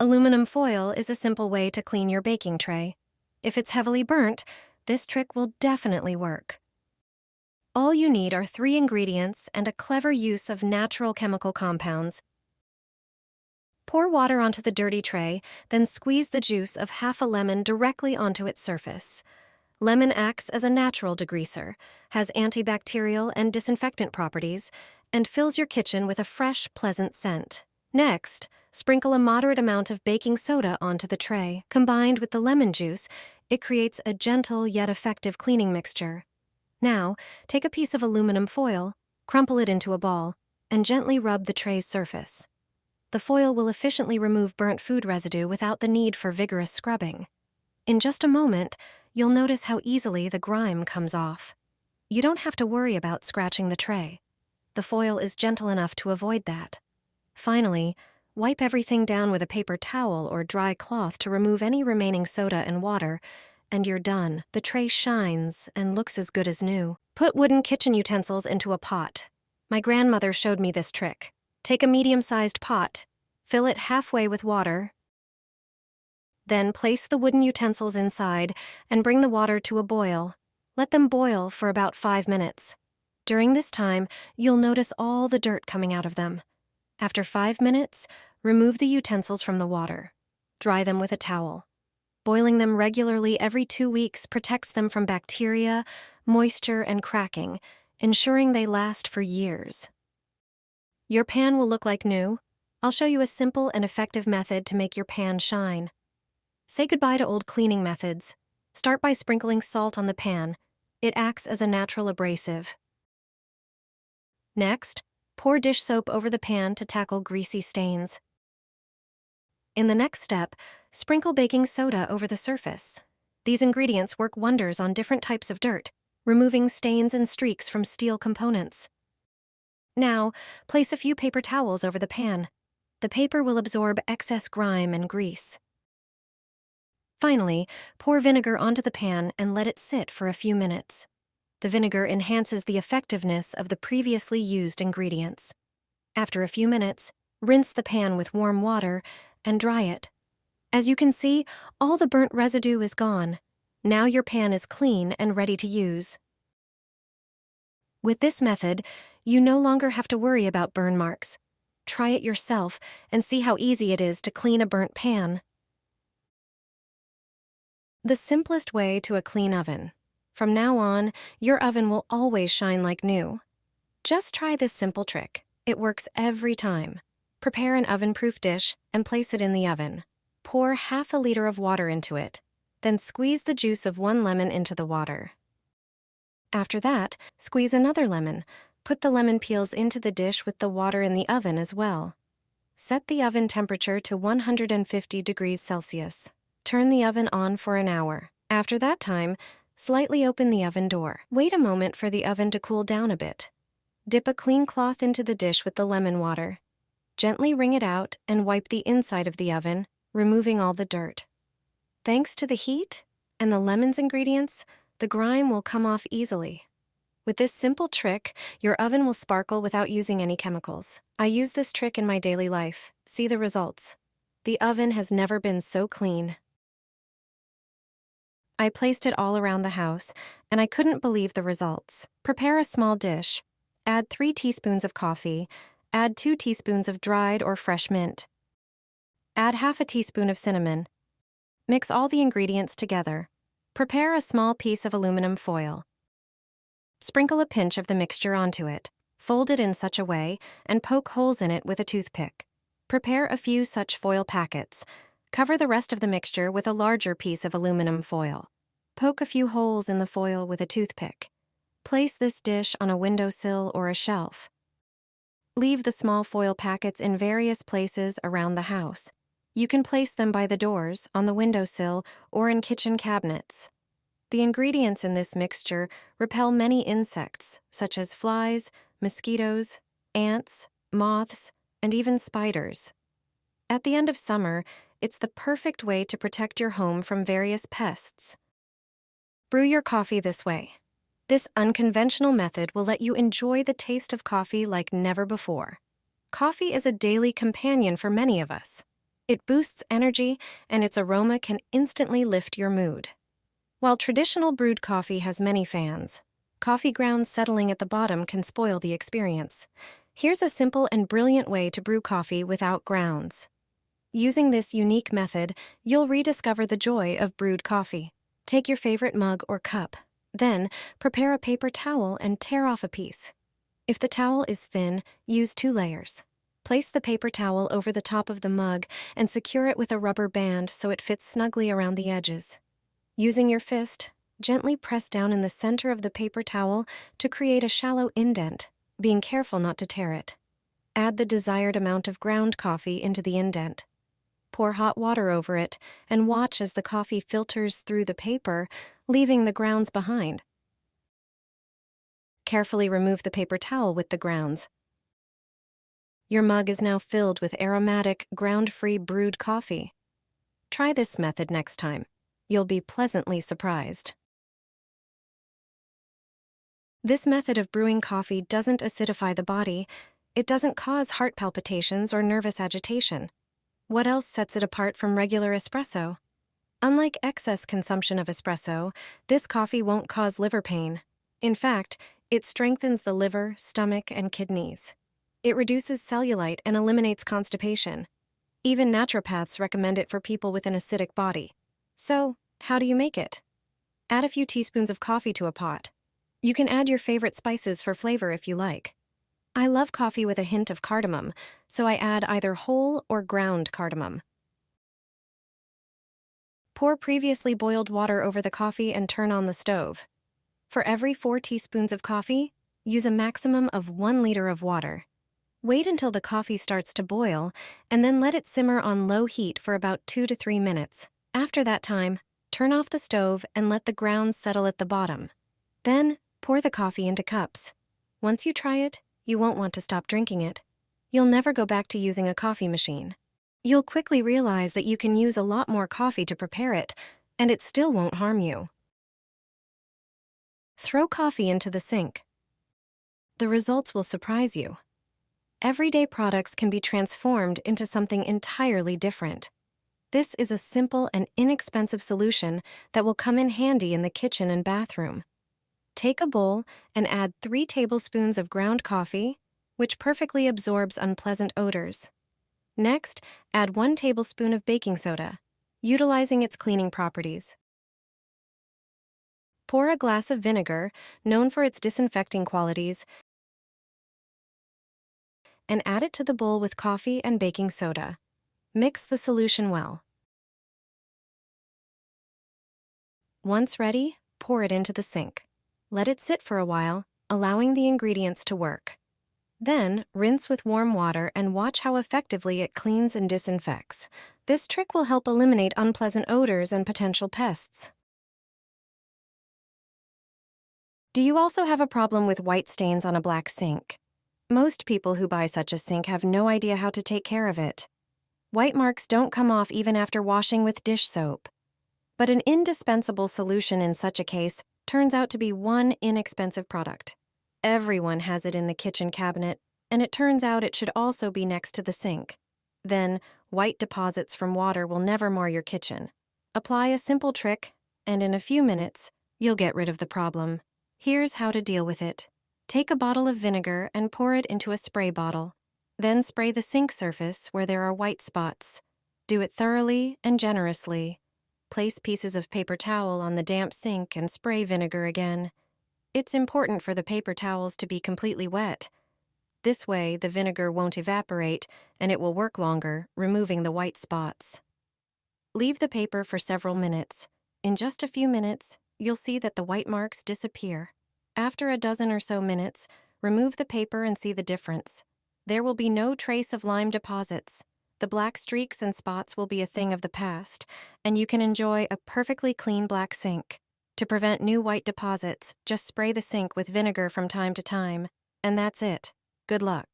Aluminum foil is a simple way to clean your baking tray. If it's heavily burnt, this trick will definitely work. All you need are 3 ingredients and a clever use of natural chemical compounds. Pour water onto the dirty tray, then squeeze the juice of half a lemon directly onto its surface. Lemon acts as a natural degreaser, has antibacterial and disinfectant properties, and fills your kitchen with a fresh, pleasant scent. Next, sprinkle a moderate amount of baking soda onto the tray. Combined with the lemon juice, it creates a gentle yet effective cleaning mixture. Now, take a piece of aluminum foil, crumple it into a ball, and gently rub the tray's surface. The foil will efficiently remove burnt food residue without the need for vigorous scrubbing. In just a moment, you'll notice how easily the grime comes off. You don't have to worry about scratching the tray. The foil is gentle enough to avoid that. Finally, wipe everything down with a paper towel or dry cloth to remove any remaining soda and water, and you're done. The tray shines and looks as good as new. Put wooden kitchen utensils into a pot. My grandmother showed me this trick. Take a medium-sized pot, fill it halfway with water, then place the wooden utensils inside and bring the water to a boil. Let them boil for about 5 minutes. During this time, you'll notice all the dirt coming out of them. After 5 minutes, remove the utensils from the water. Dry them with a towel. Boiling them regularly every 2 weeks protects them from bacteria, moisture, and cracking, ensuring they last for years. Your pan will look like new. I'll show you a simple and effective method to make your pan shine. Say goodbye to old cleaning methods. Start by sprinkling salt on the pan. It acts as a natural abrasive. Next, pour dish soap over the pan to tackle greasy stains. In the next step, sprinkle baking soda over the surface. These ingredients work wonders on different types of dirt, removing stains and streaks from steel components. Now, place a few paper towels over the pan. The paper will absorb excess grime and grease. Finally, pour vinegar onto the pan and let it sit for a few minutes. The vinegar enhances the effectiveness of the previously used ingredients. After a few minutes, rinse the pan with warm water and dry it. As you can see, all the burnt residue is gone. Now your pan is clean and ready to use. With this method, you no longer have to worry about burn marks. Try it yourself and see how easy it is to clean a burnt pan. The simplest way to a clean oven. From now on, your oven will always shine like new. Just try this simple trick. It works every time. Prepare an oven-proof dish and place it in the oven. Pour half a liter of water into it. Then squeeze the juice of 1 lemon into the water. After that, squeeze another lemon. Put the lemon peels into the dish with the water in the oven as well. Set the oven temperature to 150 degrees Celsius. Turn the oven on for an hour. After that time, slightly open the oven door. Wait a moment for the oven to cool down a bit. Dip a clean cloth into the dish with the lemon water. Gently wring it out and wipe the inside of the oven, removing all the dirt. Thanks to the heat and the lemon's ingredients, the grime will come off easily. With this simple trick, your oven will sparkle without using any chemicals. I use this trick in my daily life. See the results. The oven has never been so clean. I placed it all around the house, and I couldn't believe the results. Prepare a small dish. Add 3 teaspoons of coffee. Add 2 teaspoons of dried or fresh mint. Add half a teaspoon of cinnamon. Mix all the ingredients together. Prepare a small piece of aluminum foil. Sprinkle a pinch of the mixture onto it. Fold it in such a way and poke holes in it with a toothpick. Prepare a few such foil packets. Cover the rest of the mixture with a larger piece of aluminum foil. Poke a few holes in the foil with a toothpick. Place this dish on a windowsill or a shelf. Leave the small foil packets in various places around the house. You can place them by the doors, on the windowsill, or in kitchen cabinets. The ingredients in this mixture repel many insects, such as flies, mosquitoes, ants, moths, and even spiders. At the end of summer, it's the perfect way to protect your home from various pests. Brew your coffee this way. This unconventional method will let you enjoy the taste of coffee like never before. Coffee is a daily companion for many of us. It boosts energy, and its aroma can instantly lift your mood. While traditional brewed coffee has many fans, coffee grounds settling at the bottom can spoil the experience. Here's a simple and brilliant way to brew coffee without grounds. Using this unique method, you'll rediscover the joy of brewed coffee. Take your favorite mug or cup. Then, prepare a paper towel and tear off a piece. If the towel is thin, use 2 layers. Place the paper towel over the top of the mug and secure it with a rubber band so it fits snugly around the edges. Using your fist, gently press down in the center of the paper towel to create a shallow indent, being careful not to tear it. Add the desired amount of ground coffee into the indent. Pour hot water over it and watch as the coffee filters through the paper, leaving the grounds behind. Carefully remove the paper towel with the grounds. Your mug is now filled with aromatic, ground-free brewed coffee. Try this method next time. You'll be pleasantly surprised. This method of brewing coffee doesn't acidify the body. It doesn't cause heart palpitations or nervous agitation. What else sets it apart from regular espresso? Unlike excess consumption of espresso, this coffee won't cause liver pain. In fact, it strengthens the liver, stomach, and kidneys. It reduces cellulite and eliminates constipation. Even naturopaths recommend it for people with an acidic body. So, how do you make it? Add a few teaspoons of coffee to a pot. You can add your favorite spices for flavor if you like. I love coffee with a hint of cardamom, so I add either whole or ground cardamom. Pour previously boiled water over the coffee and turn on the stove. For every 4 teaspoons of coffee, use a maximum of 1 liter of water. Wait until the coffee starts to boil, and then let it simmer on low heat for about 2 to 3 minutes. After that time, turn off the stove and let the grounds settle at the bottom. Then, pour the coffee into cups. Once you try it, you won't want to stop drinking it. You'll never go back to using a coffee machine. You'll quickly realize that you can use a lot more coffee to prepare it, and it still won't harm you. Throw coffee into the sink. The results will surprise you. Everyday products can be transformed into something entirely different. This is a simple and inexpensive solution that will come in handy in the kitchen and bathroom. Take a bowl and add 3 tablespoons of ground coffee, which perfectly absorbs unpleasant odors. Next, add 1 tablespoon of baking soda, utilizing its cleaning properties. Pour a glass of vinegar, known for its disinfecting qualities, and add it to the bowl with coffee and baking soda. Mix the solution well. Once ready, pour it into the sink. Let it sit for a while, allowing the ingredients to work. Then, rinse with warm water and watch how effectively it cleans and disinfects. This trick will help eliminate unpleasant odors and potential pests. Do you also have a problem with white stains on a black sink? Most people who buy such a sink have no idea how to take care of it. White marks don't come off even after washing with dish soap. But an indispensable solution in such a case turns out to be one inexpensive product. Everyone has it in the kitchen cabinet, and it turns out it should also be next to the sink. Then, white deposits from water will never mar your kitchen. Apply a simple trick, and in a few minutes, you'll get rid of the problem. Here's how to deal with it. Take a bottle of vinegar and pour it into a spray bottle. Then spray the sink surface where there are white spots. Do it thoroughly and generously. Place pieces of paper towel on the damp sink and spray vinegar again. It's important for the paper towels to be completely wet. This way, the vinegar won't evaporate and it will work longer, removing the white spots. Leave the paper for several minutes. In just a few minutes, you'll see that the white marks disappear. After a dozen or so minutes, remove the paper and see the difference. There will be no trace of lime deposits. The black streaks and spots will be a thing of the past, and you can enjoy a perfectly clean black sink. To prevent new white deposits, just spray the sink with vinegar from time to time, and that's it. Good luck.